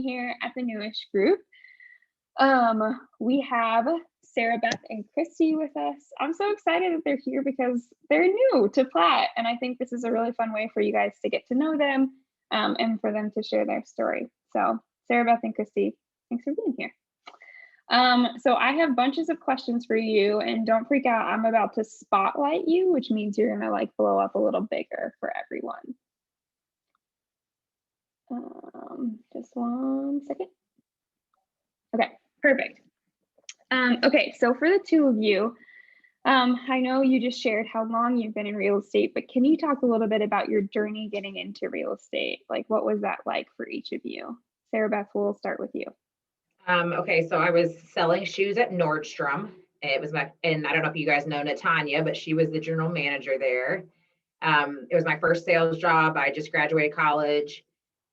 Here at the Newish group. We have Sarah Beth and Christy with us. I'm so excited that they're here because they're new to Platt, and I think this is a really fun way for you guys to get to know them and for them to share their story. So Sarah Beth and Christy, thanks for being here. So I have bunches of questions for you, and don't freak out, I'm about to spotlight you, which means you're gonna like blow up a little bigger for everyone. Just one second. Okay, perfect. Okay, so for the two of you, I know you just shared how long you've been in real estate, but can you talk a little bit about your journey getting into real estate? Like, what was that like for each of you? Sarah Beth, we'll start with you. Okay, so I was selling shoes at Nordstrom. And I don't know if you guys know Natanya, but she was the general manager there. It was my first sales job. I just graduated college.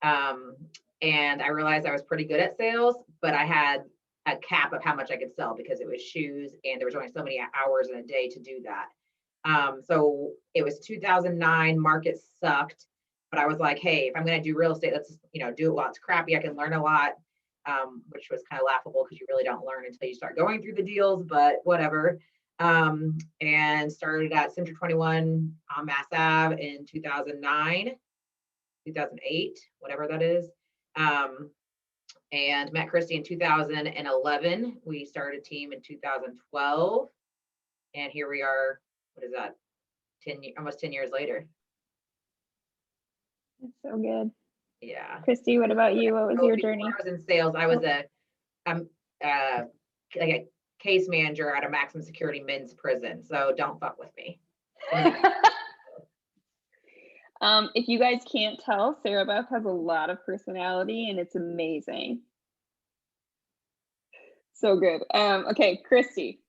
And I realized I was pretty good at sales, but I had a cap of how much I could sell because it was shoes and there was only so many hours in a day to do that. So it was 2009, market sucked, but I was like, hey, if I'm going to do real estate, let's, do it while it's crappy. I can learn a lot, which was kind of laughable because you really don't learn until you start going through the deals, but whatever. And started at Center 21 on Mass Ave in 2009, 2008, whatever that is. And met Christy in 2011. We started a team in 2012. And here we are, what is that? Almost 10 years later. That's so good. Yeah. Christy, what about you? What was your journey? I was in sales. I was like a case manager at a maximum security men's prison. So don't fuck with me. If you guys can't tell, Sarah Beth has a lot of personality and it's amazing. So good. Okay, Christy,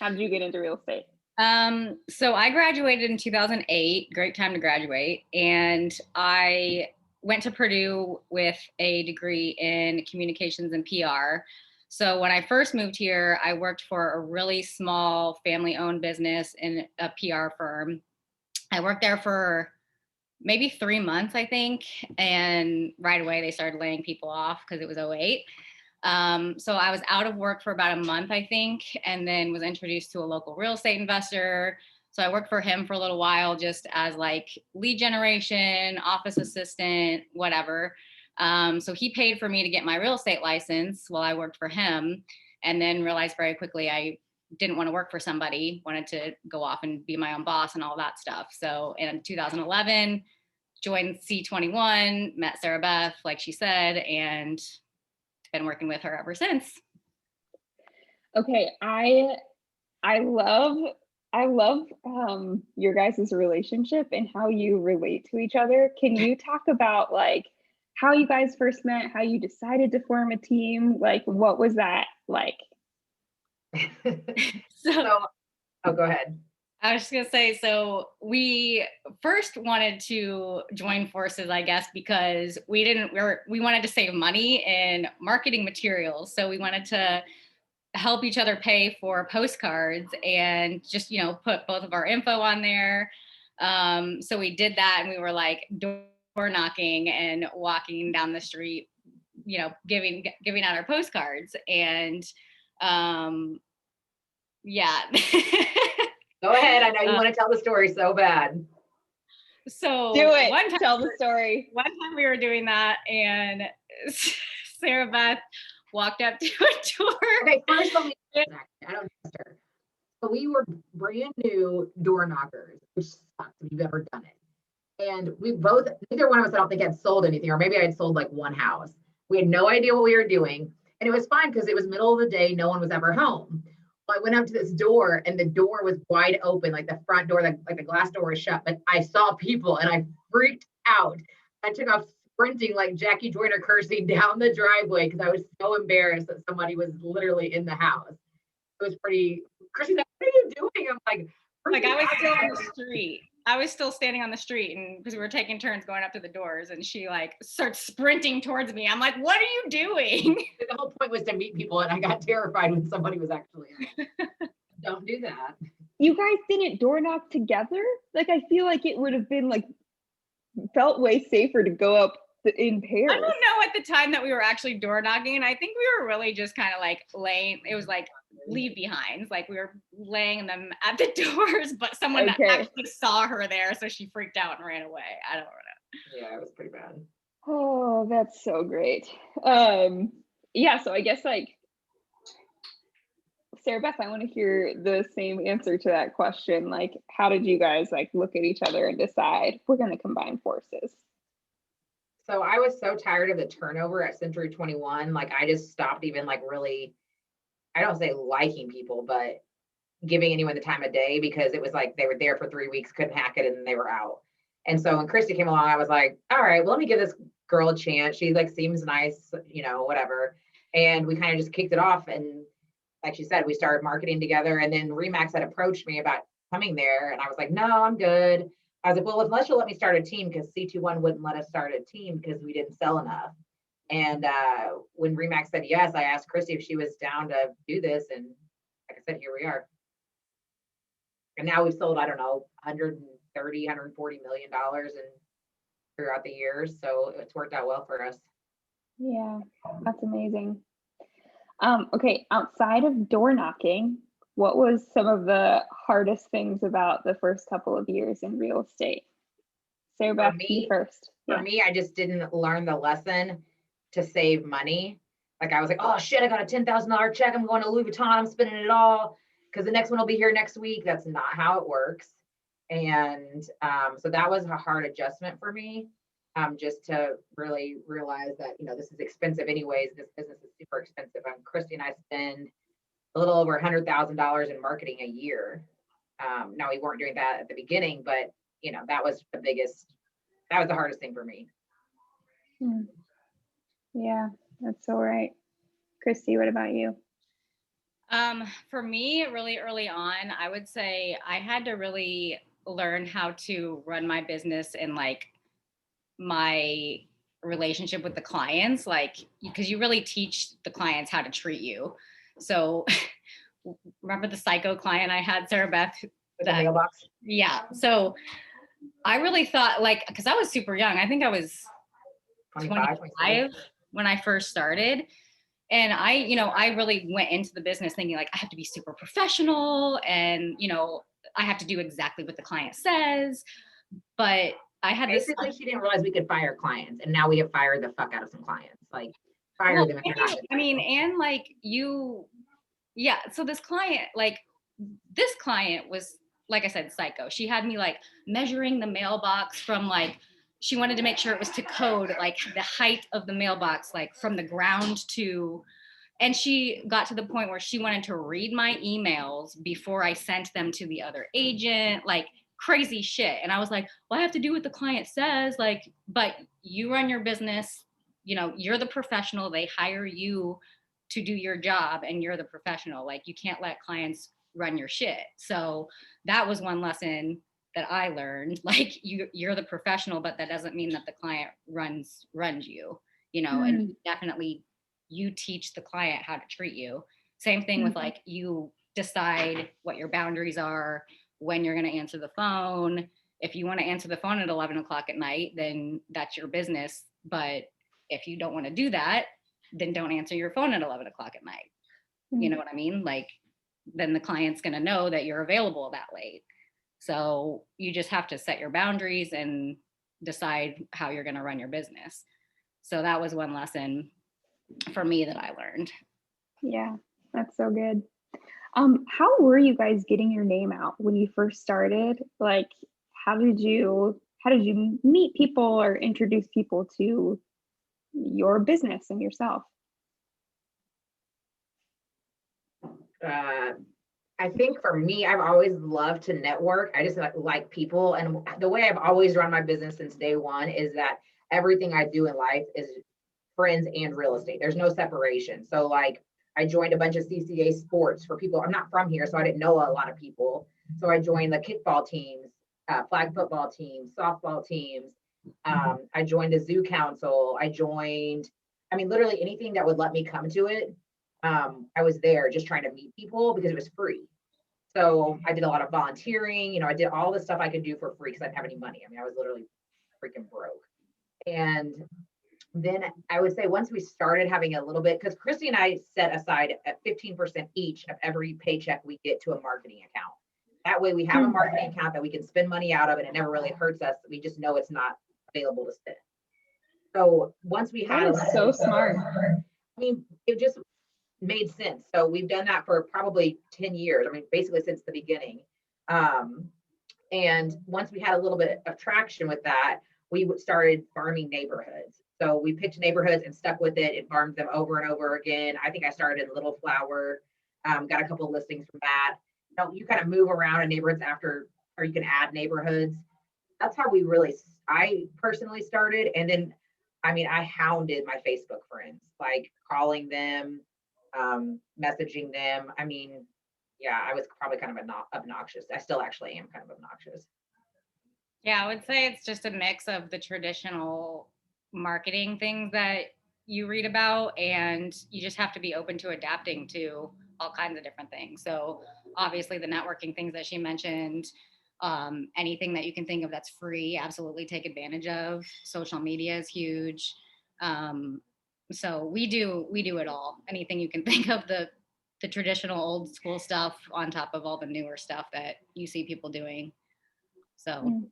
how did you get into real estate? So I graduated in 2008, great time to graduate. And I went to Purdue with a degree in communications and PR. So when I first moved here, I worked for a really small family-owned business in a PR firm. I worked there for maybe 3 months, I think. And right away they started laying people off because it was 2008. So I was out of work for about a month, I think, and then was introduced to a local real estate investor. So I worked for him for a little while just as like lead generation, office assistant, whatever. So he paid for me to get my real estate license while I worked for him, and then realized very quickly I didn't want to work for somebody, wanted to go off and be my own boss and all that stuff. So in 2011, joined C21, met Sarah Beth, like she said, and been working with her ever since. Okay, I love your guys' relationship and how you relate to each other. Can you talk about like how you guys first met, how you decided to form a team? Like, what was that like? Oh, go ahead. I was just gonna say, so we first wanted to join forces, I guess, because we wanted to save money in marketing materials. So we wanted to help each other pay for postcards and just, put both of our info on there. So we did that, and we were like door knocking and walking down the street, giving out our postcards. And yeah. Go ahead. I know you want to tell the story so bad. So do it. Tell the story. One time we were doing that, and Sarah Beth walked up to a door. Okay, first let me. I don't trust her. So we were brand new door knockers, which sucks if you've ever done it. And we both, neither one of us, I don't think, had sold anything, or maybe I had sold like one house. We had no idea what we were doing, and it was fine because it was middle of the day. No one was ever home. I went up to this door, and the door was wide open, like the front door, like the glass door was shut, but I saw people and I freaked out. I took off sprinting like Jackie Joyner Kersey down the driveway because I was so embarrassed that somebody was literally in the house. It was pretty, Kersey's like, what are you doing? I'm like I was still on the street. I was still standing on the street, and because we were taking turns going up to the doors, and she like starts sprinting towards me. I'm like, what are you doing? The whole point was to meet people, and I got terrified when somebody was actually in. Don't do that. You guys didn't door knock together? Like, I feel like it would have been like, felt way safer to go up in pairs. I don't know at the time that we were actually door knocking. And I think we were really just kind of like laying, it was like leave behinds. Like we were laying them at the doors, but someone actually saw her there. So she freaked out and ran away. I don't know. Yeah, it was pretty bad. Oh, that's so great. Yeah, so I guess like, Sarah Beth, I want to hear the same answer to that question. Like, how did you guys like look at each other and decide we're going to combine forces? So I was so tired of the turnover at Century 21. Like I just stopped even like really, I don't say liking people, but giving anyone the time of day, because it was like they were there for 3 weeks, couldn't hack it, and then they were out. And so when Christy came along, I was like, all right, well, let me give this girl a chance. She like seems nice, you know, whatever. And we kind of just kicked it off. And like she said, we started marketing together. And then Remax had approached me about coming there. And I was like, no, I'm good. I was like, well, unless you'll let me start a team, because C21 wouldn't let us start a team because we didn't sell enough. And when Remax said yes, I asked Christy if she was down to do this. And like I said, here we are. And now we've sold, I don't know, 130, 140 million dollars and throughout the years. So it's worked out well for us. Yeah, that's amazing. Okay, outside of door knocking, what was some of the hardest things about the first couple of years in real estate? Sarah Beth, you first. For me, I just didn't learn the lesson to save money. Like I was like, oh shit, I got a $10,000 check. I'm going to Louis Vuitton. I'm spending it all because the next one will be here next week. That's not how it works. And so that was a hard adjustment for me, just to really realize that, you know, this is expensive anyways. This business is super expensive. Christy and I spend a little over $100,000 in marketing a year. Now we weren't doing that at the beginning, but you know, that was the hardest thing for me. Yeah, that's so right. Christy, what about you? For me, really early on, I would say I had to really learn how to run my business and like my relationship with the clients, like, because you really teach the clients how to treat you. So remember the psycho client I had, Sarah Beth? With the mailbox? Yeah. So I really thought, like, because I was super young. I think I was 25 when I first started. And I really went into the business thinking like, I have to be super professional and, you know, I have to do exactly what the client says. But I had basically, she didn't realize we could fire clients. And now we have fired the fuck out of some clients. Like, fire them. And like so this client was, like I said, psycho. She had me like measuring the mailbox from like, she wanted to make sure it was to code, like the height of the mailbox, like from the ground to, and she got to the point where she wanted to read my emails before I sent them to the other agent, like crazy shit. And I was like, well, I have to do what the client says. Like, but you run your business, you know, you're the professional. They hire you to do your job and you're the professional. Like, you can't let clients run your shit. So that was one lesson that I learned. Like, you're the professional, but that doesn't mean that the client runs you, you know. And definitely you teach the client how to treat you. Same thing with like, you decide what your boundaries are, when you're going to answer the phone. If you want to answer the phone at 11 o'clock at night, then that's your business. But if you don't want to do that, then don't answer your phone at 11 o'clock at night. You know what I mean? Like, then the client's going to know that you're available that late. So you just have to set your boundaries and decide how you're going to run your business. So that was one lesson for me that I learned. Yeah, that's so good. How were you guys getting your name out when you first started? Like, how did you meet people or introduce people to your business and yourself? I think for me, I've always loved to network. I just like people. And the way I've always run my business since day one is that everything I do in life is friends and real estate. There's no separation. So like, I joined a bunch of CCA sports for people. I'm not from here, so I didn't know a lot of people. So I joined the kickball teams, flag football teams, softball teams. I joined the zoo council. Literally anything that would let me come to it. I was there just trying to meet people because it was free. So I did a lot of volunteering. You know, I did all the stuff I could do for free because I didn't have any money. I mean, I was literally freaking broke. And then I would say once we started having a little bit, because Christy and I set aside at 15% each of every paycheck we get to a marketing account. That way we have a marketing account that we can spend money out of and it never really hurts us. We just know it's not available to spend. So once we had That is so smart. I mean, it just made sense. So we've done that for probably 10 years. I mean, basically since the beginning. And once we had a little bit of traction with that, we started farming neighborhoods. So we picked neighborhoods and stuck with it and farmed them over and over again. I think I started in Little Flower, got a couple of listings from that. You know, you kind of move around in neighborhoods after, or you can add neighborhoods. That's how I personally started. And then, I mean, I hounded my Facebook friends, like calling them, messaging them. I mean, yeah, I was probably kind of obnoxious. I still actually am kind of obnoxious. Yeah, I would say it's just a mix of the traditional marketing things that you read about, and you just have to be open to adapting to all kinds of different things. So obviously the networking things that she mentioned, anything that you can think of that's free, absolutely take advantage of. Social media is huge. So we do it all. Anything you can think of, the traditional old school stuff on top of all the newer stuff that you see people doing. So.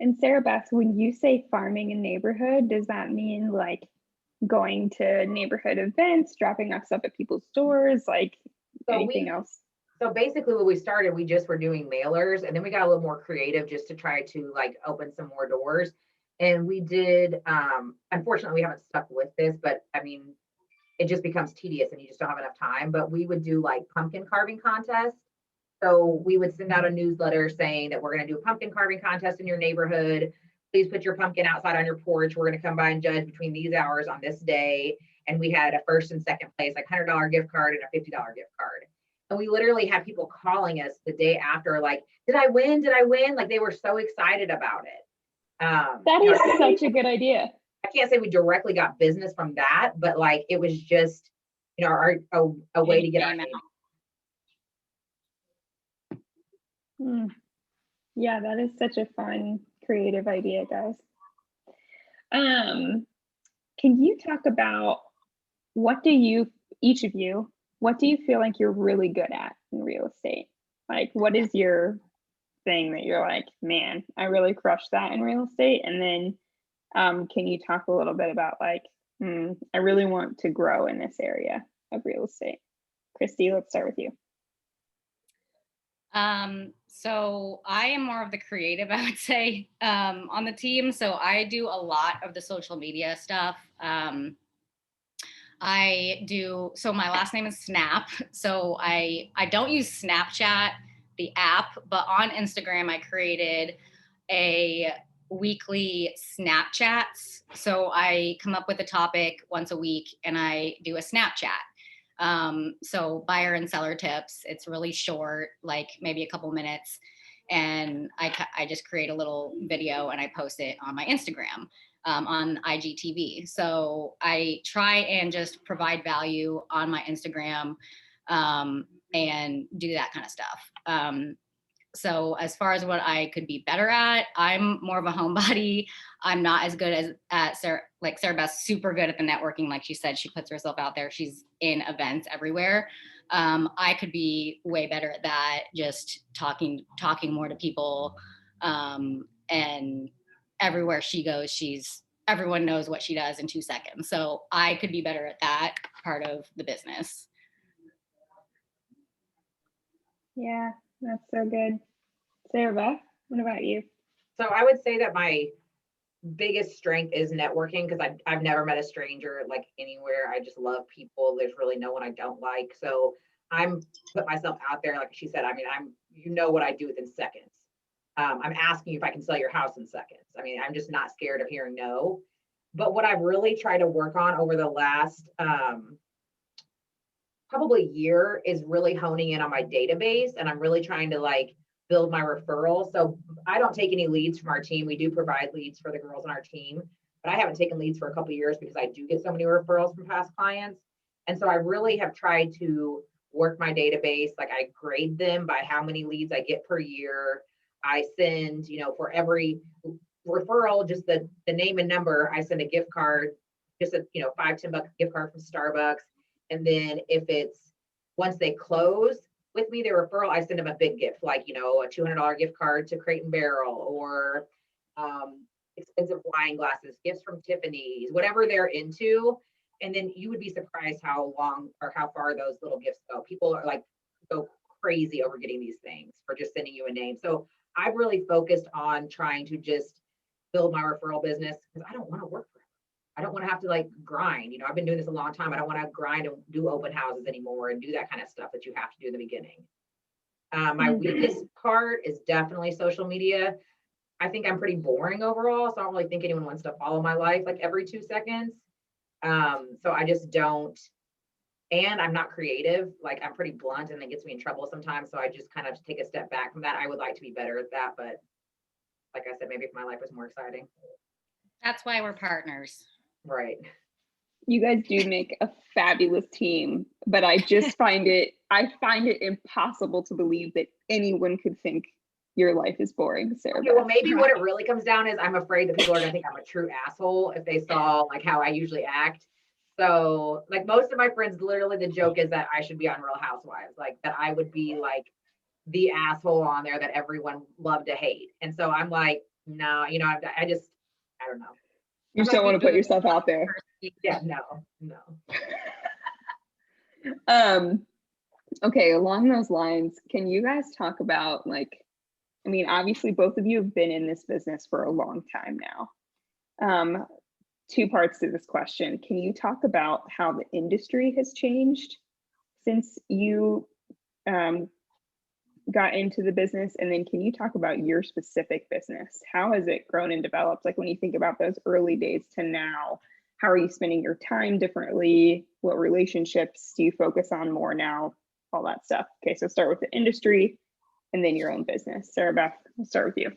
And Sarah Beth, when you say farming a neighborhood, does that mean like going to neighborhood events, dropping off stuff at people's doors, like anything else? So basically when we started, we just were doing mailers, and then we got a little more creative just to try to like open some more doors. And we did, unfortunately we haven't stuck with this, but I mean, it just becomes tedious and you just don't have enough time. But we would do like pumpkin carving contests. So we would send out a newsletter saying that we're going to do a pumpkin carving contest in your neighborhood. Please put your pumpkin outside on your porch. We're going to come by and judge between these hours on this day. And we had a first and second place, like $100 gift card and a $50 gift card. And we literally had people calling us the day after, like, did I win? Did I win? Like, they were so excited about it. That is such a good idea. I can't say we directly got business from that, but like, it was just, you know, a way to get our name out. Yeah, that is such a fun, creative idea, guys. Can you talk about each of you, what do you feel like you're really good at in real estate? Like, what is your thing that you're like, man, I really crushed that in real estate? And then can you talk a little bit about like, I really want to grow in this area of real estate? Christy, let's start with you. So I am more of the creative, I would say, on the team. So I do a lot of the social media stuff. So my last name is Snap. So I don't use Snapchat, the app, but on Instagram, I created a weekly Snapchats. So I come up with a topic once a week and I do a Snapchat. So buyer and seller tips. It's really short, like maybe a couple minutes. And I just create a little video and I post it on my Instagram, on IGTV. So I try and just provide value on my Instagram, and do that kind of stuff. So as far as what I could be better at, I'm more of a homebody. I'm not as good at Sarah, like Sarah Beth's super good at the networking. Like she said, she puts herself out there. She's in events everywhere. I could be way better at that, just talking more to people. And everywhere she goes, everyone knows what she does in 2 seconds. So I could be better at that part of the business. Yeah, that's so good. Sarah Beth, what about you? So I would say that my biggest strength is networking, because I've never met a stranger like anywhere. I just love people. There's really no one I don't like. So I'm put myself out there. Like she said, I mean, you know what I do within seconds. I'm asking you if I can sell your house in seconds. I mean, I'm just not scared of hearing no. But what I've really tried to work on over the last probably year is really honing in on my database, and I'm really trying to like build my referrals. So I don't take any leads from our team. We do provide leads for the girls on our team, but I haven't taken leads for a couple of years because I do get so many referrals from past clients. And so I really have tried to work my database. Like I grade them by how many leads I get per year. I send, for every referral, just the name and number, I send a gift card just a, $5-10 gift card from Starbucks. And then if it's, once they close with me, their referral, I send them a big gift, like, a $200 gift card to Crate and Barrel, or expensive wine glasses, gifts from Tiffany's, whatever they're into. And then you would be surprised how long or how far those little gifts go. People are like, go crazy over getting these things for just sending you a name. So I've really focused on trying to just build my referral business, because I don't want to work for it. I don't want to have to like grind. I've been doing this a long time. I don't want to grind and do open houses anymore and do that kind of stuff that you have to do in the beginning. My weakest part is definitely social media. I think I'm pretty boring overall, so I don't really think anyone wants to follow my life like every 2 seconds. So I just don't, and I'm not creative. Like, I'm pretty blunt, and it gets me in trouble sometimes. So I just kind of take a step back from that. I would like to be better at that, but like I said, maybe if my life was more exciting. That's why we're partners. Right. You guys do make a fabulous team, but I just find it impossible to believe that anyone could think your life is boring, Sarah. Okay, well, maybe what it really comes down is I'm afraid that people are gonna think I'm a true asshole if they saw like how I usually act. So like most of my friends, literally the joke is that I should be on Real Housewives, like that I would be like the asshole on there that everyone loved to hate. And so I'm like, no, I don't know. You just don't want to put yourself out there. Yeah, no. Okay, along those lines, can you guys talk about, like, I mean, obviously both of you have been in this business for a long time now. 2 parts to this question. Can you talk about how the industry has changed since you got into the business? And then can you talk about your specific business? How has it grown and developed? Like, when you think about those early days to now, how are you spending your time differently? What relationships do you focus on more now? All that stuff. Okay, so start with the industry and then your own business. Sarah Beth, I'll start with you.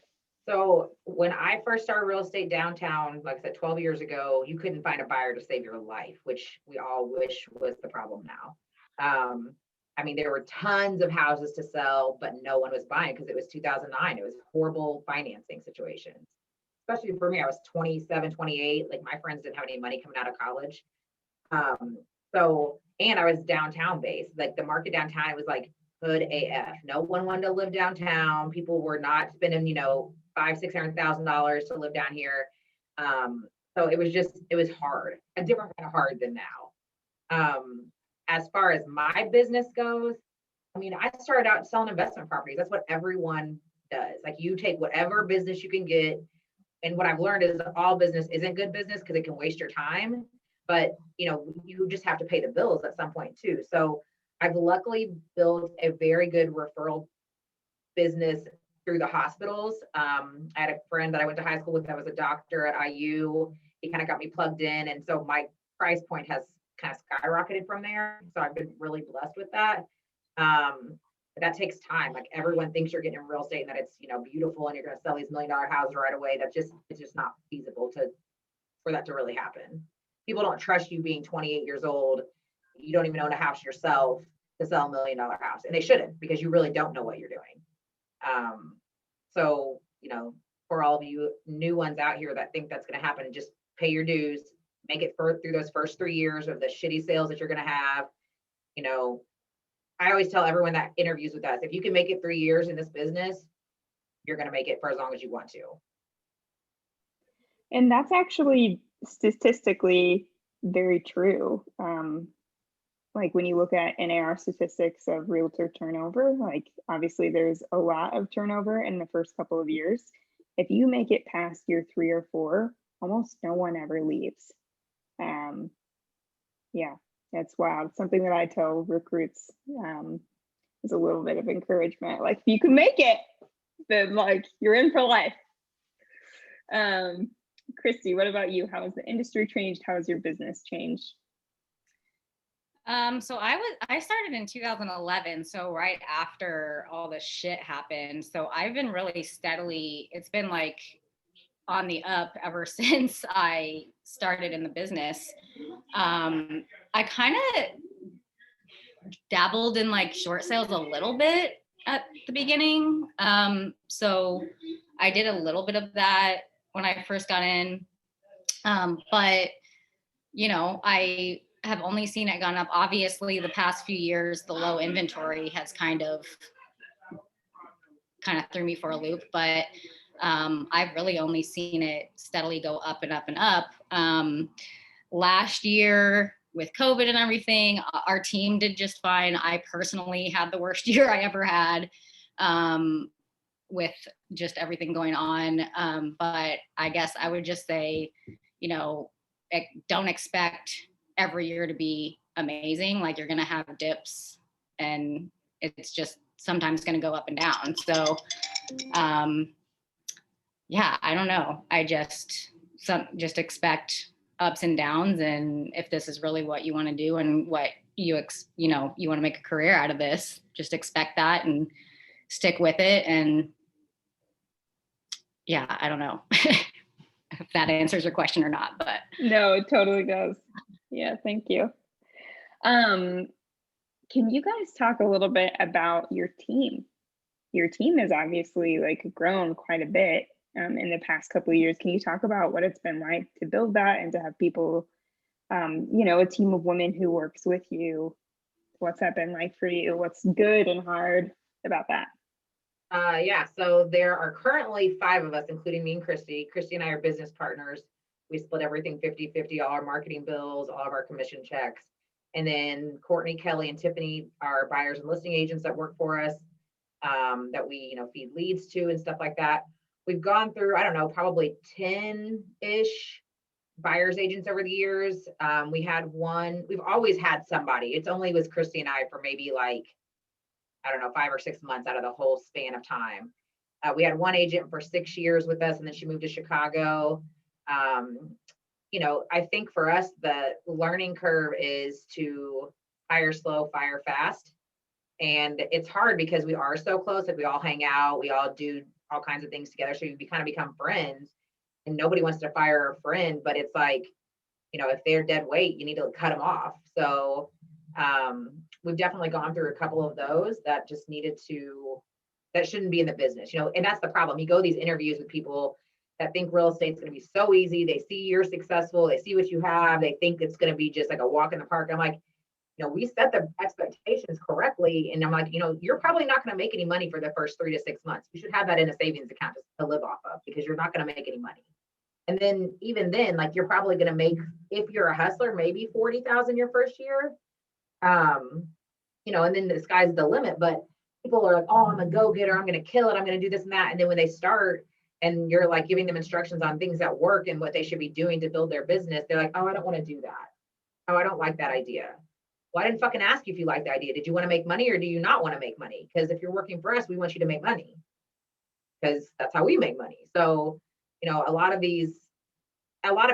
So when I first started real estate downtown, like I said, 12 years ago, you couldn't find a buyer to save your life, which we all wish was the problem now. I mean, there were tons of houses to sell, but no one was buying because it was 2009. It was horrible financing situations, especially for me. I was 27, 28. Like, my friends didn't have any money coming out of college. And I was downtown based, like the market downtown, it was like hood AF. No one wanted to live downtown. People were not spending, $500,000-$600,000 to live down here. So it was hard, a different kind of hard than now. As far as my business goes, I mean, I started out selling investment properties. That's what everyone does. Like, you take whatever business you can get. And what I've learned is all business isn't good business because it can waste your time. But, you just have to pay the bills at some point too. So I've luckily built a very good referral business through the hospitals. I had a friend that I went to high school with that was a doctor at IU. He kind of got me plugged in. And so my price point has kind of skyrocketed from there. So I've been really blessed with that. But that takes time. Like, everyone thinks you're getting in real estate and that it's, beautiful and you're going to sell these $1 million houses right away. It's just not feasible for that to really happen. People don't trust you being 28 years old. You don't even own a house yourself to sell $1 million house. And they shouldn't, because you really don't know what you're doing. So, for all of you new ones out here that think that's going to happen, just pay your dues, make it through those first 3 years of the shitty sales that you're going to have. I always tell everyone that interviews with us, if you can make it 3 years in this business, you're going to make it for as long as you want to. And that's actually statistically very true. Like, when you look at NAR statistics of realtor turnover, like, obviously there's a lot of turnover in the first couple of years. If you make it past year 3 or 4, almost no one ever leaves. Yeah, that's wild. Something that I tell recruits is a little bit of encouragement. Like, if you can make it, then like, you're in for life. Christy, what about you? How has the industry changed? How has your business changed? So I started in 2011, so right after all this shit happened. So I've been really steadily, it's been like on the up ever since I started in the business. I kind of dabbled in like short sales a little bit at the beginning. So I did a little bit of that when I first got in. But I have only seen it gone up. Obviously, the past few years, the low inventory has kind of threw me for a loop, but I've really only seen it steadily go up and up and up. Last year with COVID and everything, our team did just fine. I personally had the worst year I ever had with just everything going on. But I guess I would just say, don't expect every year to be amazing. Like, you're going to have dips, and it's just sometimes going to go up and down. So, yeah, I don't know. I just expect ups and downs. And if this is really what you want to do and what you want to make a career out of this, just expect that and stick with it. And yeah, I don't know if that answers your question or not, but. No, it totally does. Yeah, thank you. Can you guys talk a little bit about your team? Your team has obviously grown quite a bit in the past couple of years. Can you talk about what it's been like to build that and to have people, a team of women who works with you? What's that been like for you? What's good and hard about that? Yeah, so there are currently 5 of us, including me and Christy. Christy and I are business partners. We split everything 50-50, all our marketing bills, all of our commission checks. And then Courtney, Kelly, and Tiffany are buyers and listing agents that work for us, that we, feed leads to and stuff like that. We've gone through, I don't know, probably 10-ish buyer's agents over the years. We've always had somebody. It's only was Christy and I for maybe 5 or 6 months out of the whole span of time. We had one agent for 6 years with us, and then she moved to Chicago. I think for us, the learning curve is to hire slow, fire fast. And it's hard because we are so close. We all hang out, we all do all kinds of things together. So we kind of become friends, and nobody wants to fire a friend, but it's if they're dead weight, you need to cut them off. So we've definitely gone through a couple of those that just that shouldn't be in the business, and that's the problem. You go these interviews with people that think real estate's going to be so easy. They see you're successful. They see what you have. They think it's going to be just like a walk in the park. I'm like, we set the expectations correctly. And I'm like, you're probably not going to make any money for the first 3 to 6 months. You should have that in a savings account to live off of, because you're not going to make any money. And then even then, you're probably going to make, if you're a hustler, maybe 40,000 your first year. And then the sky's the limit. But people are like, oh, I'm a go-getter. I'm going to kill it. I'm going to do this and that. And then when they start and you're giving them instructions on things that work and what they should be doing to build their business, they're like, oh, I don't want to do that. Oh, I don't like that idea. Well, I didn't fucking ask you if you like the idea. Did you want to make money or do you not want to make money? Because if you're working for us, we want you to make money, because that's how we make money. So, a lot of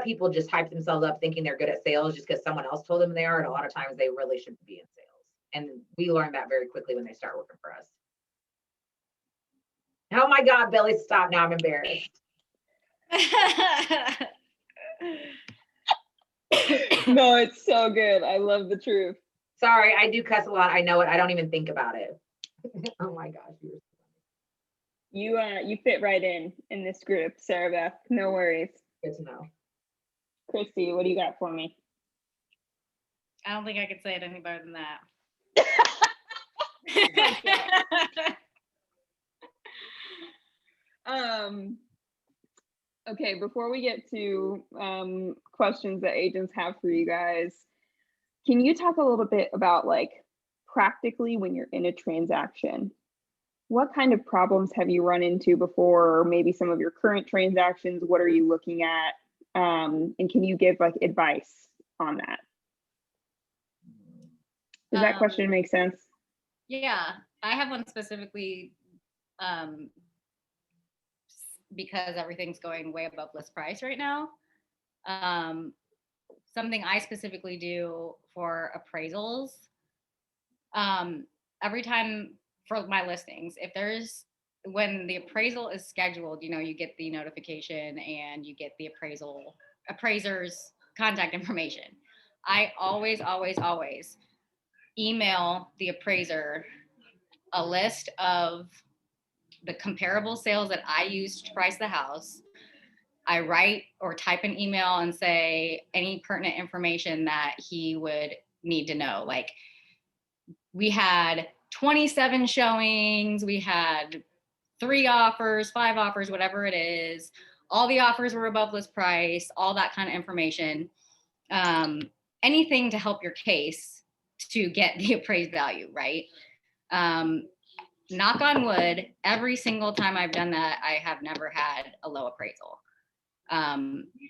people just hype themselves up thinking they're good at sales just because someone else told them they are. And a lot of times they really shouldn't be in sales. And we learn that very quickly when they start working for us. Oh my God, Billy, stop now. I'm embarrassed. No, it's so good. I love the truth. Sorry, I do cuss a lot. I know it. I don't even think about it. Oh my gosh. You fit right in this group, Sarah Beth. No worries. Good to know. Christy, what do you got for me? I don't think I could say it any better than that. Okay, before we get to questions that agents have for you guys, can you talk a little bit about practically when you're in a transaction, what kind of problems have you run into before, or maybe some of your current transactions? What are you looking at? And can you give advice on that? Does that question make sense? Yeah, I have one specifically because everything's going way above list price right now. Something I specifically do for appraisals, every time for my listings, when the appraisal is scheduled, you get the notification and you get the appraiser's contact information. I always email the appraiser a list of the comparable sales that I used to price the house, I write or type an email and say any pertinent information that he would need to know. Like, we had 27 showings, we had 3 offers, 5 offers, whatever it is. All the offers were above list price, all that kind of information. Anything to help your case to get the appraised value, right? Knock on wood, every single time I've done that, I have never had a low appraisal.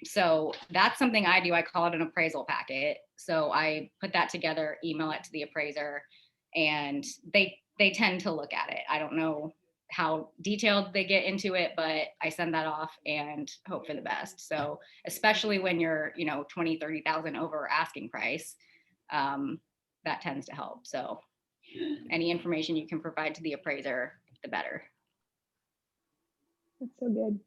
So that's something I do. I call it an appraisal packet. So I put that together, email it to the appraiser, and they tend to look at it. I don't know how detailed they get into it, but I send that off and hope for the best. So especially when you're, 20, 30,000 over asking price, that tends to help. So any information you can provide to the appraiser, the better. That's so good.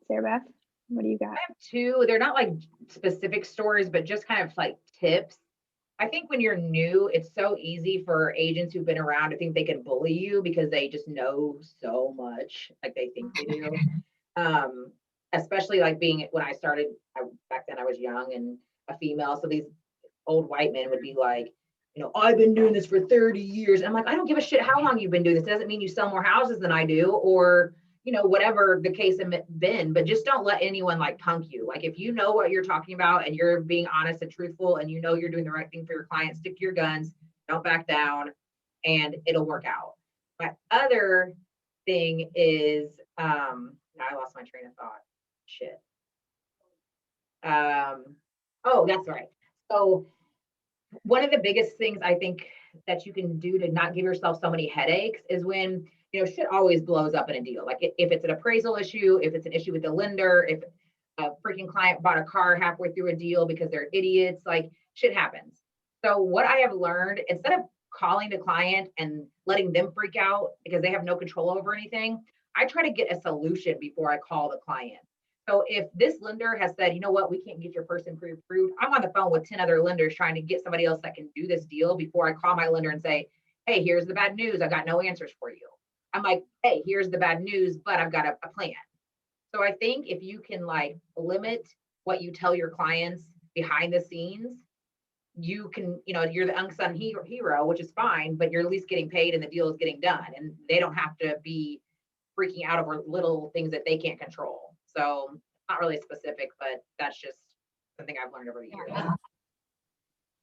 Sarah Beth, what do you got? I have 2. They're not like specific stories, but just kind of like tips. I think when you're new, it's so easy for agents who've been around to think they can bully you because they just know so much, like they think they do. Especially like when I started, back then I was young and a female. So these old white men would be like, I've been doing this for 30 years. I'm like, I don't give a shit how long you've been doing this. It doesn't mean you sell more houses than I do, or whatever the case has been, but just don't let anyone like punk you. Like, if you know what you're talking about and you're being honest and truthful and you're doing the right thing for your client, stick to your guns, don't back down, and it'll work out. My other thing is, now I lost my train of thought. Shit. Oh, that's right. So one of the biggest things I think that you can do to not give yourself so many headaches is when shit always blows up in a deal. Like, if it's an appraisal issue, if it's an issue with the lender, if a freaking client bought a car halfway through a deal because they're idiots, like, shit happens. So what I have learned, instead of calling the client and letting them freak out because they have no control over anything, I try to get a solution before I call the client. So if this lender has said, you know what, we can't get your person pre-approved, I'm on the phone with 10 other lenders trying to get somebody else that can do this deal before I call my lender and say, hey, here's the bad news. I got no answers for you. I'm like, hey, here's the bad news, but I've got a plan. So I think if you can like limit what you tell your clients behind the scenes, you can, you're the unsung hero, which is fine, but you're at least getting paid and the deal is getting done, and they don't have to be freaking out over little things that they can't control. So not really specific, but that's just something I've learned over the years.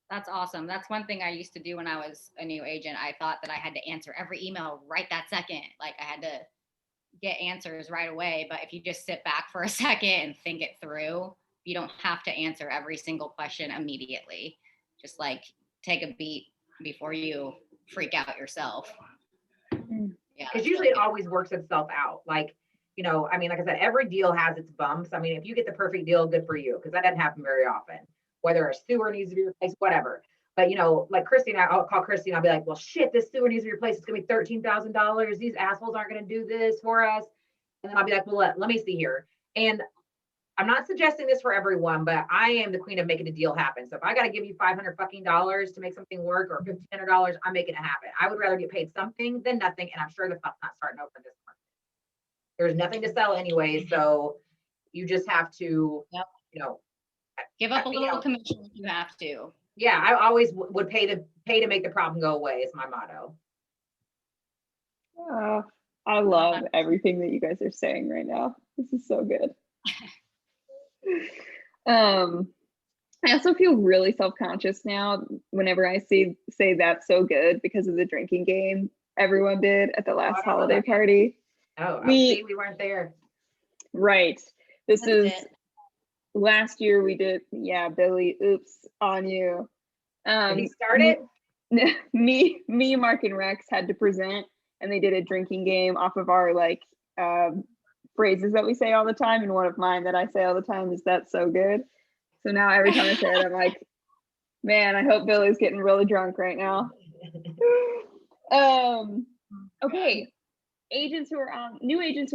That's awesome. That's one thing I used to do when I was a new agent. I thought that I had to answer every email right that second. Like, I had to get answers right away. But if you just sit back for a second and think it through, you don't have to answer every single question immediately. Just like take a beat before you freak out yourself. Yeah, because usually it always works itself out. Like, like I said, every deal has its bumps. I mean, if you get the perfect deal, good for you, because that doesn't happen very often. Whether a sewer needs to be replaced, whatever. But like Christy and I'll call Christy and I'll be like, well, shit, this sewer needs to be replaced. It's gonna be $13,000. These assholes aren't gonna do this for us. And then I'll be like, well, let me see here. And I'm not suggesting this for everyone, but I am the queen of making a deal happen. So if I got to give you $500 fucking dollars to make something work, or $1,500, I'm making it happen. I would rather get paid something than nothing. And I'm sure the fuck's not starting over this month. There's nothing to sell anyway. So you just have to, give up a little commission if you have to. Yeah. I always would pay to make the problem go away is my motto. I love everything that you guys are saying right now. This is so good. I also feel really self-conscious now whenever I say that's so good because of the drinking game everyone did at the last holiday party. Oh, we weren't there. Right. This is last year we did. Yeah, Billy, oops on you. Did he start it? Me, Mark, and Rex had to present, and they did a drinking game off of our phrases that we say all the time, and one of mine that I say all the time is "that's so good." So now every time I say it, I'm like, man, I hope Billy's getting really drunk right now. Okay, new agents who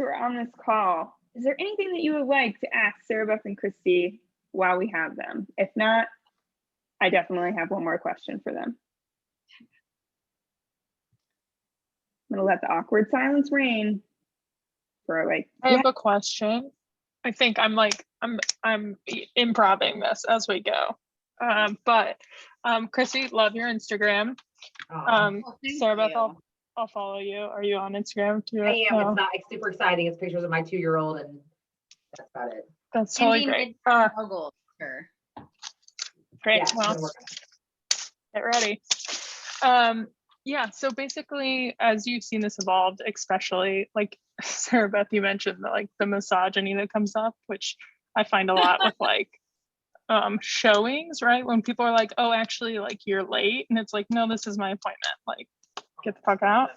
are on this call, is there anything that you would like to ask Sarah Beth and Christy while we have them? If not, I definitely have one more question for them. I'm gonna let the awkward silence reign for I have a question. I think I'm improving this as we go. But Chrissy, love your Instagram. Sarah Beth, I'll follow you. Are you on Instagram too? I am. It's not super exciting. It's pictures of my 2-year-old, and that's about it. That's totally great. Sure. Great. Yeah, Well, get ready. Yeah, so basically, as you've seen this evolved, especially like Sarah Beth, you mentioned the misogyny that comes up, which I find a lot with showings, right? When people are like, oh, actually, like you're late, and it's like, no, this is my appointment. Like, get the fuck out.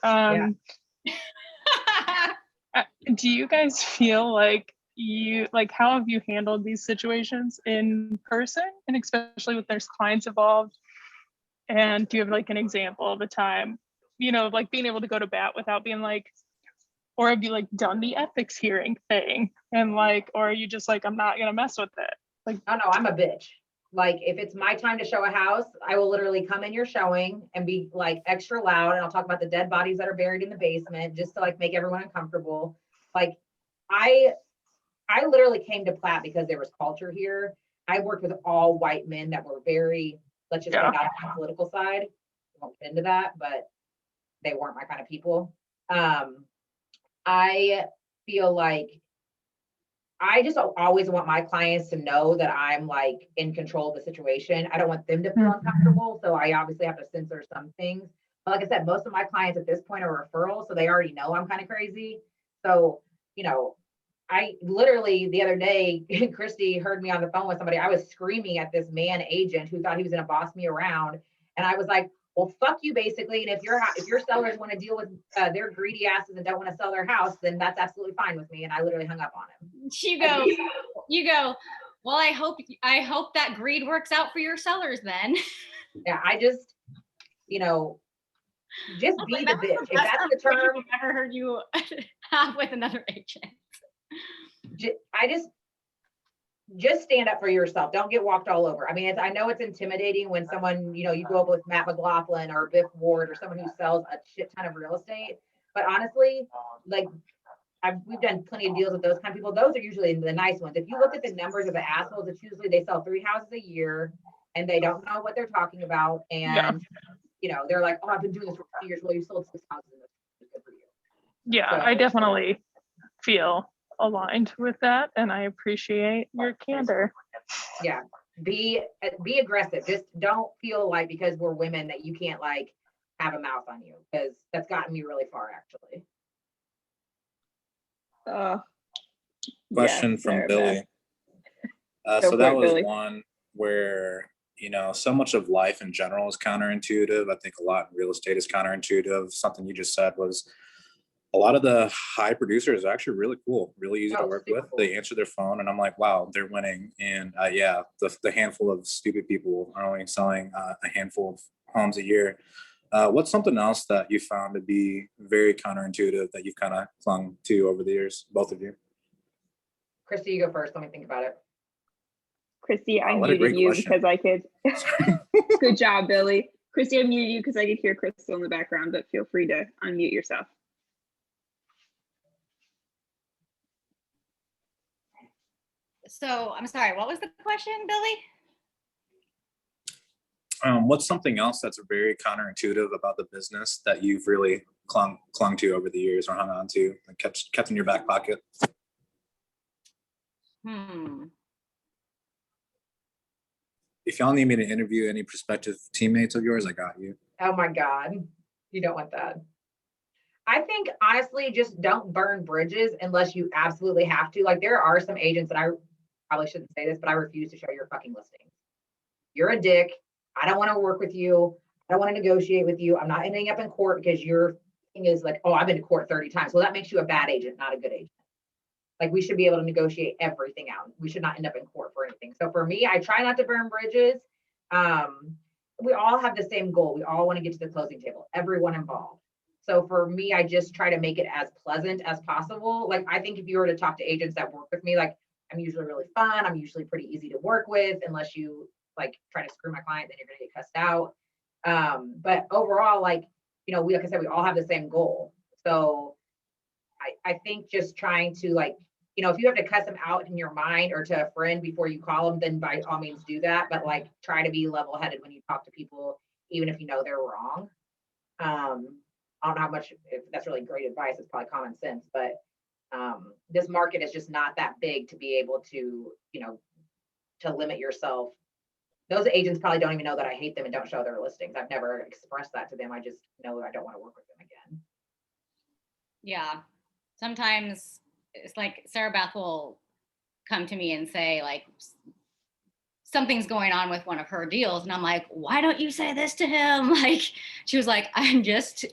Do you guys feel like how have you handled these situations in person, and especially with there's clients involved? And do you have like an example of a time, like being able to go to bat without being like, or have you like done the ethics hearing thing and like, or are you just like, I'm not gonna mess with it? Like, oh no, I'm a bitch. Like if it's my time to show a house, I will literally come in your showing and be like extra loud, and I'll talk about the dead bodies that are buried in the basement just to like make everyone uncomfortable. Like I literally came to Platt because there was culture here. I worked with all white men that were very, let's just say, not on the political side. I won't get into that, but they weren't my kind of people. I feel like I just always want my clients to know that I'm like in control of the situation. I don't want them to feel uncomfortable. So I obviously have to censor some things. But like I said, most of my clients at this point are referrals. So they already know I'm kind of crazy. So, I literally the other day, Christy heard me on the phone with somebody. I was screaming at this man agent who thought he was going to boss me around. And I was like, well, fuck you, basically. And if your sellers want to deal with their greedy asses and don't want to sell their house, then that's absolutely fine with me. And I literally hung up on him. You go, well, I hope that greed works out for your sellers then. Yeah, I just, just be the bitch. If that's the term. I've never heard you have with another agent. I just stand up for yourself. Don't get walked all over. I mean, I know it's intimidating when someone, you go up with Matt McLaughlin or Biff Ward or someone who sells a shit ton of real estate. But honestly, like we've done plenty of deals with those kind of people. Those are usually the nice ones. If you look at the numbers of the assholes, it's usually they sell 3 houses a year and they don't know what they're talking about. And, they're like, oh, I've been doing this for 2 years. Well, you sold 6 houses in this. Good for you. Yeah, so, I definitely feel aligned with that, and I appreciate your candor. Yeah, be aggressive. Just don't feel like because we're women that you can't like have a mouth on you, because that's gotten me really far actually. Question from Billy. So that was Billy. One where so much of life in general is counterintuitive. I think a lot in real estate is counterintuitive. Something you just said was a lot of the high producers are actually really cool, really easy to work with. Cool. They answer their phone and I'm like, wow, they're winning. And the handful of stupid people are only selling a handful of homes a year. What's something else that you found to be very counterintuitive that you've kind of clung to over the years, both of you? Christy, you go first. Let me think about it. Christy, I muted you because I could. Good job, Billy. Christy, I muted you because I could hear Crystal in the background, but feel free to unmute yourself. So I'm sorry, what was the question, Billy? What's something else that's very counterintuitive about the business that you've really clung to over the years or hung on to and kept in your back pocket? If y'all need me to interview any prospective teammates of yours, I got you. Oh my God. You don't want that. I think honestly, just don't burn bridges unless you absolutely have to. Like there are some agents that I probably shouldn't say this, but I refuse to show your fucking listings. You're a dick. I don't want to work with you. I don't want to negotiate with you. I'm not ending up in court because your thing is like, oh, I've been to court 30 times. Well, that makes you a bad agent, not a good agent. Like we should be able to negotiate everything out. We should not end up in court for anything. So for me, I try not to burn bridges. We all have the same goal. We all want to get to the closing table, everyone involved. So for me, I just try to make it as pleasant as possible. Like I think if you were to talk to agents that work with me, like I'm usually really fun. I'm usually pretty easy to work with, unless you like try to screw my client, then you're gonna get cussed out. But overall, like, we, like I said, we all have the same goal. So I think just trying to like if you have to cuss them out in your mind or to a friend before you call them, then by all means do that. But like, try to be level headed when you talk to people, even if you know they're wrong. I don't know how much, if that's really great advice, it's probably common sense, but this market is just not that big to be able to, to limit yourself. Those agents probably don't even know that I hate them and don't show their listings. I've never expressed that to them. I just know I don't want to work with them again. Yeah. Sometimes it's like Sarah Beth will come to me and say like something's going on with one of her deals. And I'm like, why don't you say this to him? Like, she was like, I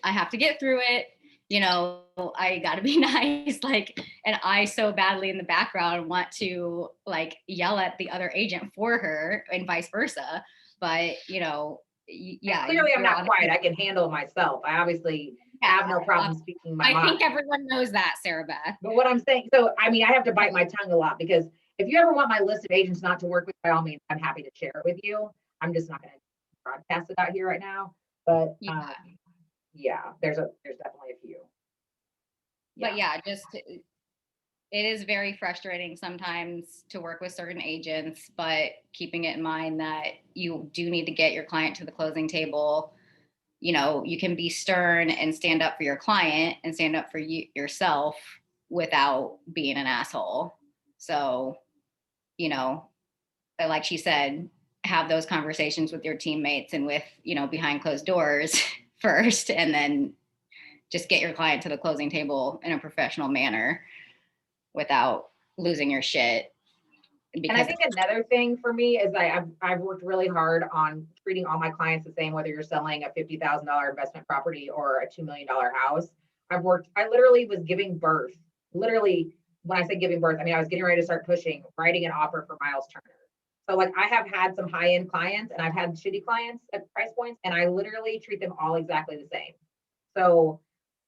have to get through it. I got to be nice. Like, and I so badly in the background want to like yell at the other agent for her and vice versa. But, yeah. And clearly I'm not quiet. I can handle myself. I obviously have no problem speaking my mind. I think everyone knows that, Sarah Beth. But what I'm saying, so, I have to bite my tongue a lot, because if you ever want my list of agents not to work with, by all means, I'm happy to share it with you. I'm just not going to broadcast it out here right now. But there's definitely a few. But it is very frustrating sometimes to work with certain agents, but keeping it in mind that you do need to get your client to the closing table. You can be stern and stand up for your client and stand up for yourself without being an asshole. So, like she said, have those conversations with your teammates and with, behind closed doors first, and then just get your client to the closing table in a professional manner without losing your shit. And I think another thing for me is I've worked really hard on treating all my clients the same, whether you're selling a $50,000 investment property or a $2 million house. I literally was giving birth. Literally, when I say giving birth, I was getting ready to start pushing, writing an offer for Miles Turner. So like, I have had some high-end clients and I've had shitty clients at price points, and I literally treat them all exactly the same. So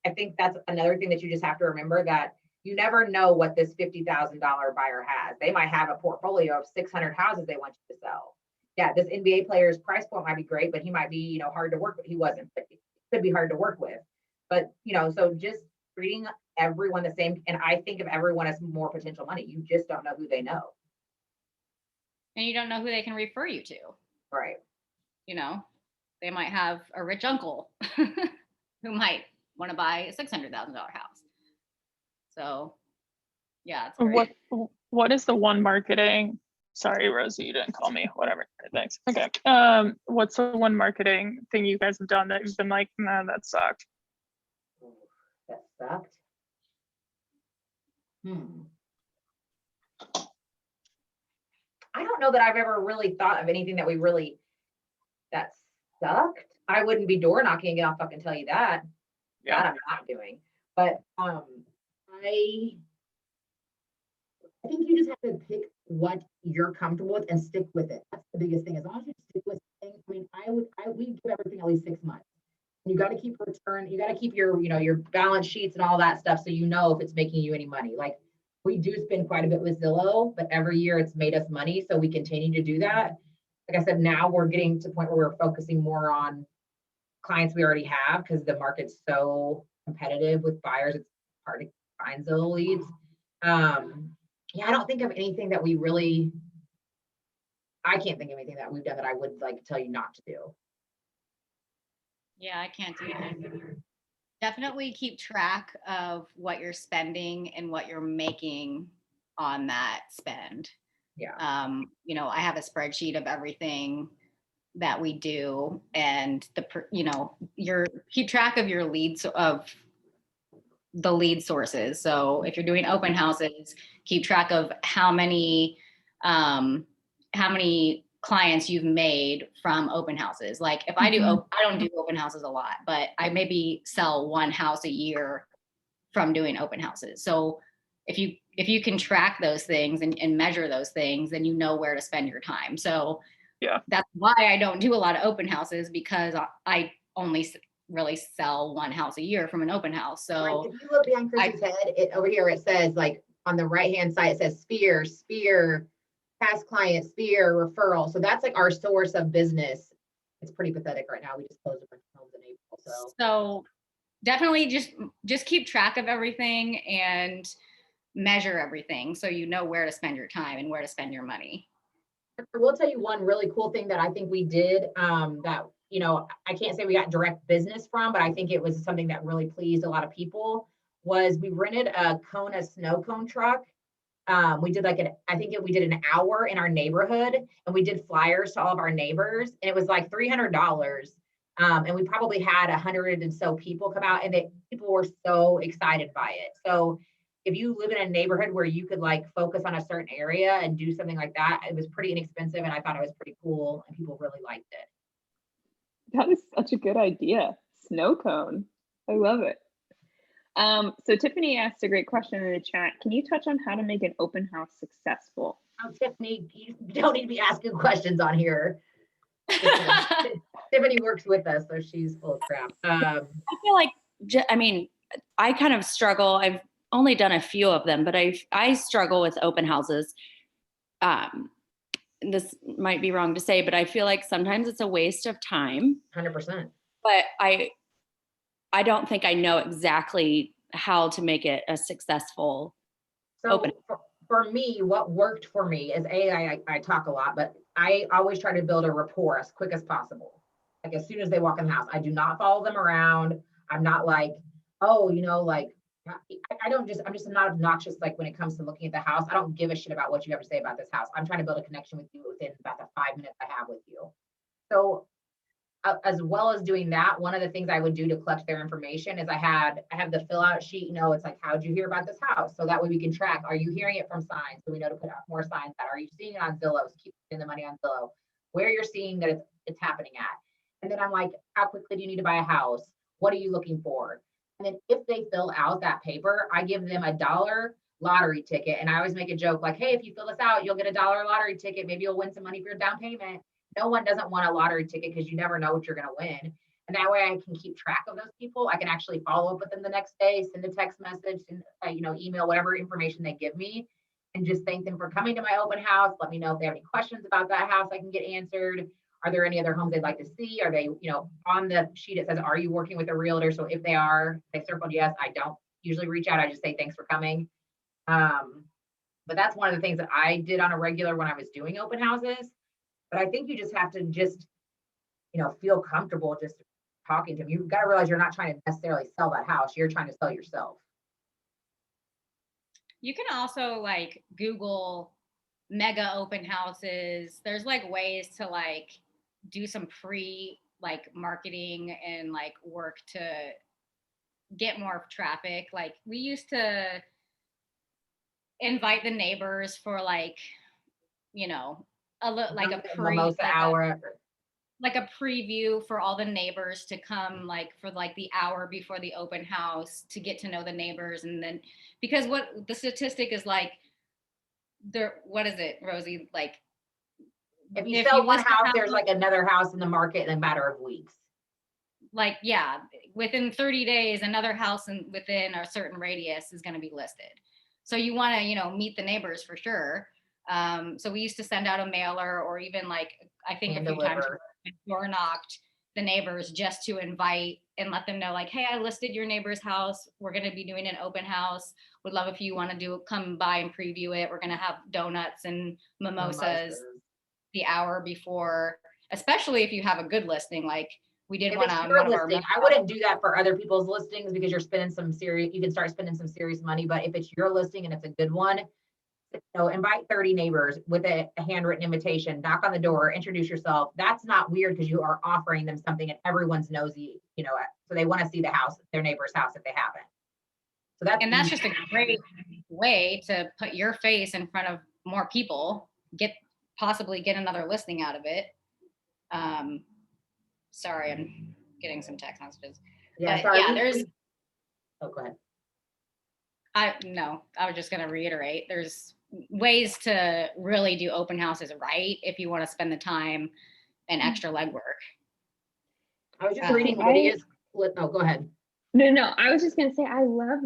I think that's another thing that you just have to remember, that you never know what this $50,000 buyer has. They might have a portfolio of 600 houses they want you to sell. Yeah, this NBA player's price point might be great, but he might be, hard to work with. He wasn't, but he could be hard to work with. But, so just treating everyone the same. And I think of everyone as more potential money. You just don't know who they know. And you don't know who they can refer you to. Right. They might have a rich uncle who might want to buy a $600,000 house. So, yeah. What is the one marketing? Sorry, Rosie, you didn't call me. Whatever. Thanks. Okay. What's the one marketing thing you guys have done that you've been like, nah, that sucked? That sucked. I don't know that I've ever really thought of anything that that sucked. I wouldn't be door knocking, and I'll fucking tell you that. Yeah. That I'm not doing. But I think you just have to pick what you're comfortable with and stick with it. That's the biggest thing. As long as you stick with things, we give everything at least 6 months. You got to keep return. You got to keep your, your balance sheets and all that stuff, so if it's making you any money. Like, we do spend quite a bit with Zillow, but every year it's made us money, so we continue to do that. Like I said, now we're getting to the point where we're focusing more on clients we already have, because the market's so competitive with buyers. It's hard to find Zillow leads. I don't think of anything that I can't think of anything that we've done that I would like tell you not to do. Yeah, I can't do that. Definitely keep track of what you're spending and what you're making on that spend. Yeah. I have a spreadsheet of everything that we do, and keep track of your leads, of the lead sources. So if you're doing open houses, keep track of how many clients you've made from open houses. Like, if I don't do open houses a lot, but I maybe sell one house a year from doing open houses. So if you can track those things and measure those things, then you know where to spend your time. So yeah, that's why I don't do a lot of open houses, because I only really sell one house a year from an open house. So right. If you look behind Chrissy's head, over here it says, like, on the right hand side, it says Sphere, past client, Sphere, referral. So that's like our source of business. It's pretty pathetic right now. We just closed a bunch of homes in April. So definitely just keep track of everything, and measure everything so you know where to spend your time and where to spend your money. I will tell you one really cool thing that I think we did, that, you know, I can't say we got direct business from, but I think it was something that really pleased a lot of people, was we rented a Kona snow cone truck. We did like we did an hour in our neighborhood, and we did flyers to all of our neighbors, and it was like $300. And we probably had 100 and so people come out, and people were so excited by it. So if you live in a neighborhood where you could like focus on a certain area and do something like that, it was pretty inexpensive, and I thought it was pretty cool, and people really liked it. That is such a good idea. Snow cone. I love it. So Tiffany asked a great question in the chat. Can you touch on how to make an open house successful? Oh, Tiffany, you don't need to be asking questions on here. Tiffany works with us, so she's full of crap. I feel like, I mean, I kind of struggle. I've only done a few of them, but I struggle with open houses. This might be wrong to say, but I feel like sometimes it's a waste of time. 100%. But I don't think I know exactly how to make it a successful open. For me, what worked for me is I talk a lot, but I always try to build a rapport as quick as possible. Like as soon as they walk in the house, I do not follow them around. I'm not like, oh, you know, like I'm just not obnoxious. Like when it comes to looking at the house, I don't give a shit about what you have to say about this house. I'm trying to build a connection with you within about the 5 minutes I have with you. So as well as doing that, one of the things I would do to collect their information is I have the fill out sheet, you know, it's like, how'd you hear about this house? So that way we can track, are you hearing it from signs? So we know to put out more signs that, are you seeing it on Zillow? So keep putting the money on Zillow, where you're seeing that it's happening at. And then I'm like, how quickly do you need to buy a house? What are you looking for? And then if they fill out that paper, I give them $1 lottery ticket. And I always make a joke like, hey, if you fill this out, you'll get $1 lottery ticket. Maybe you'll win some money for your down payment. No one doesn't want a lottery ticket because you never know what you're going to win. And that way I can keep track of those people. I can actually follow up with them the next day, send a text message, send, email, whatever information they give me, and just thank them for coming to my open house. Let me know if they have any questions about that house I can get answered. Are there any other homes they'd like to see? Are they, on the sheet it says, are you working with a realtor? So if they are, they circled yes. I don't usually reach out. I just say thanks for coming. But that's one of the things that I did on a regular when I was doing open houses. But I think you just have to feel comfortable just talking to them. You've got to realize you're not trying to necessarily sell that house. You're trying to sell yourself. You can also like Google mega open houses. There's like ways to like do some free like marketing and like work to get more traffic. Like we used to invite the neighbors for like, like a preview for all the neighbors to come like for like the hour before the open house to get to know the neighbors. And then because what the statistic is like what is it, Rosie? Like if you sell one house, there's like another house in the market in a matter of weeks. Like, yeah, within 30 days, another house within a certain radius is going to be listed. So you want to, meet the neighbors for sure. So we used to send out a mailer, or even like, I think a few times door knocked the neighbors just to invite and let them know like, hey, I listed your neighbor's house. We're going to be doing an open house. Would love if you want to come by and preview it. We're going to have donuts and mimosas the hour before, especially if you have a good listing. Like we did one on one of our. I wouldn't do that for other people's listings because you can start spending some serious money. But if it's your listing and it's a good one, invite 30 neighbors with a handwritten invitation, knock on the door, introduce yourself. That's not weird because you are offering them something and everyone's nosy, so they want to see the house, their neighbor's house if they haven't. So that's just a great way to put your face in front of more people, possibly get another listing out of it. Sorry, I'm getting some text messages. Yeah, sorry. Oh, go ahead. I was just going to reiterate, there's ways to really do open houses right if you want to spend the time and extra legwork. I was just reading Lydia's. No, go ahead. No, I was just going to say, I love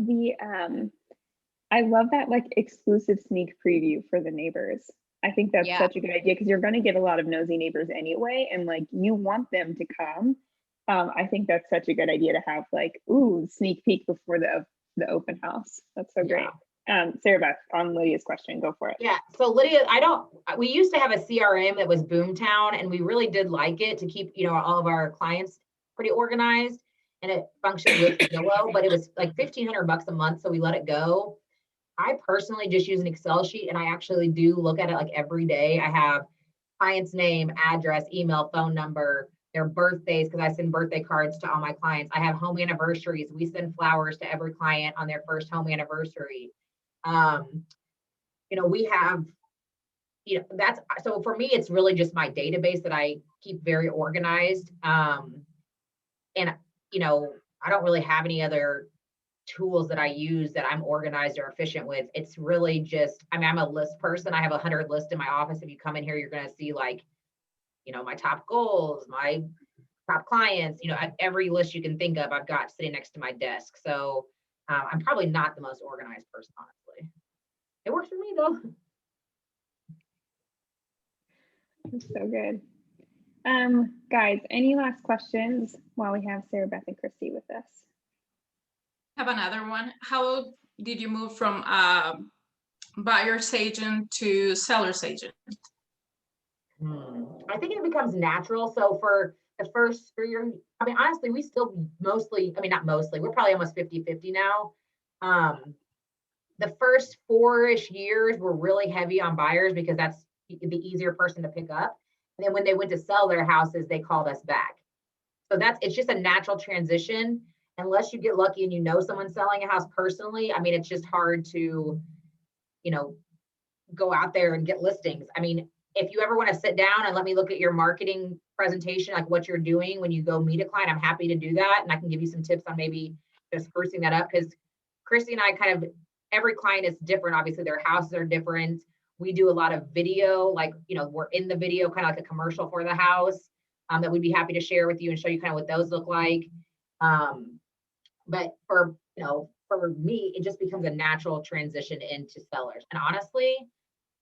that like exclusive sneak preview for the neighbors. I think that's such a good idea because you're going to get a lot of nosy neighbors anyway, and like you want them to come. I think that's such a good idea to have like, sneak peek before the open house. That's so great. Sarah Beth, on Lydia's question, go for it. Yeah, so Lydia, we used to have a CRM that was Boomtown, and we really did like it to keep, all of our clients pretty organized, and it functioned with Zillow, but it was like $1,500 a month, so we let it go. I personally just use an Excel sheet, and I actually do look at it like every day. I have client's name, address, email, phone number, their birthdays, because I send birthday cards to all my clients. I have home anniversaries. We send flowers to every client on their first home anniversary. We have, so for me, it's really just my database that I keep very organized. And, I don't really have any other tools that I use that I'm organized or efficient with. It's really just, I'm a list person. I have 100 lists in my office. If you come in here, you're going to see my top goals, my top clients, every list you can think of, I've got sitting next to my desk. So I'm probably not the most organized person, honestly. It works for me though. That's so good. Guys, any last questions while we have Sarah Beth and Christy with us? Have another one. How did you move from buyer's agent to seller's agent? I think it becomes natural. So for the first 3 years, honestly, we still mostly, not mostly, we're probably almost 50-50 now. The first 4-ish years were really heavy on buyers because that's the easier person to pick up. And then when they went to sell their houses, they called us back. So it's just a natural transition. Unless you get lucky and someone selling a house personally, it's just hard to, go out there and get listings. If you ever want to sit down and let me look at your marketing presentation, like what you're doing when you go meet a client, I'm happy to do that. And I can give you some tips on maybe just sprucing that up, because Christy and I every client is different. Obviously their houses are different. We do a lot of video, like, we're in the video, kind of like a commercial for the house that we'd be happy to share with you and show you kind of what those look like. But for me, it just becomes a natural transition into sellers. And honestly,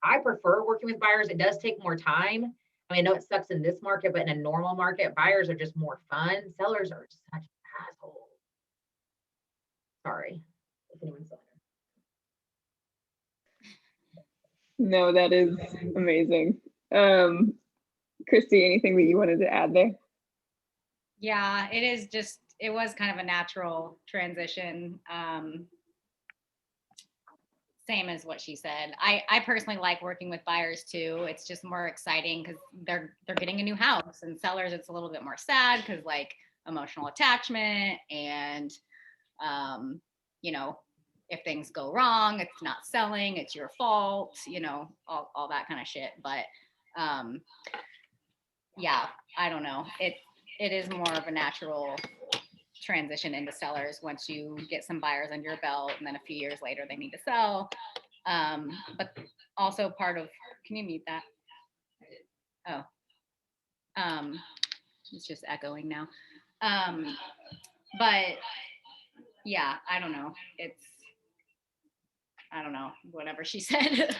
I prefer working with buyers. It does take more time. I know it sucks in this market, but in a normal market, buyers are just more fun. Sellers are such assholes. Sorry if anyone's listening. No, that is amazing. Christy, anything that you wanted to add there? Yeah, it was kind of a natural transition. Same as what she said. I personally like working with buyers too. It's just more exciting because they're getting a new house, and sellers, it's a little bit more sad because emotional attachment and if things go wrong, it's not selling, it's your fault, all that kind of shit. But yeah, I don't know. It is more of a natural transition into sellers once you get some buyers under your belt, and then a few years later they need to sell. But also part of, can you mute that? Oh, it's just echoing now. But yeah, I don't know. I don't know, whatever she said.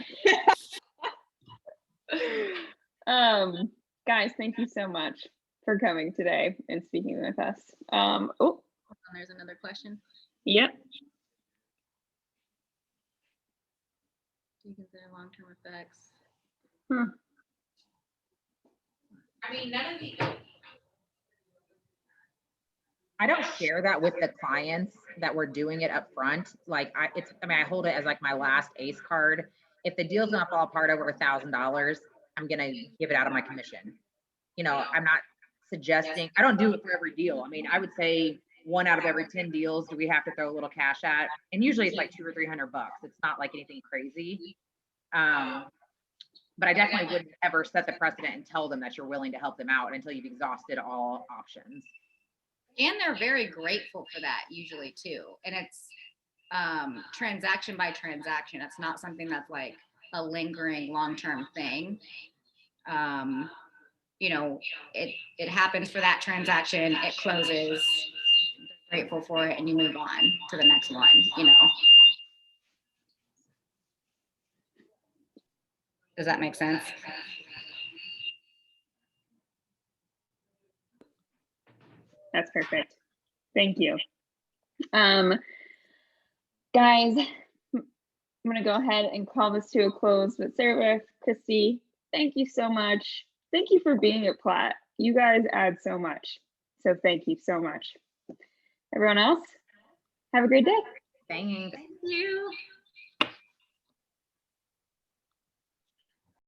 Guys, thank you so much for coming today and speaking with us. Oh, there's another question. Yep. Do you consider long-term effects? None of the. I don't share that with the clients that we're doing it up front. I hold it as my last ACE card. If the deal's gonna fall apart over $1,000, I'm gonna give it out of my commission. I'm not suggesting, I don't do it for every deal. I would say 1 out of every 10 deals do we have to throw a little cash at, and usually it's $200 or $300. It's not anything crazy. But I definitely wouldn't ever set the precedent and tell them that you're willing to help them out until you've exhausted all options. And they're very grateful for that usually too. And it's transaction by transaction. It's not something that's a lingering long-term thing. It happens for that transaction, it closes, they're grateful for it, and you move on to the next one, Does that make sense? That's perfect. Thank you. Guys, I'm going to go ahead and call this to a close. But Sarah, Christy, thank you so much. Thank you for being at Platt. You guys add so much. So thank you so much. Everyone else, have a great day. Thanks. Thank you.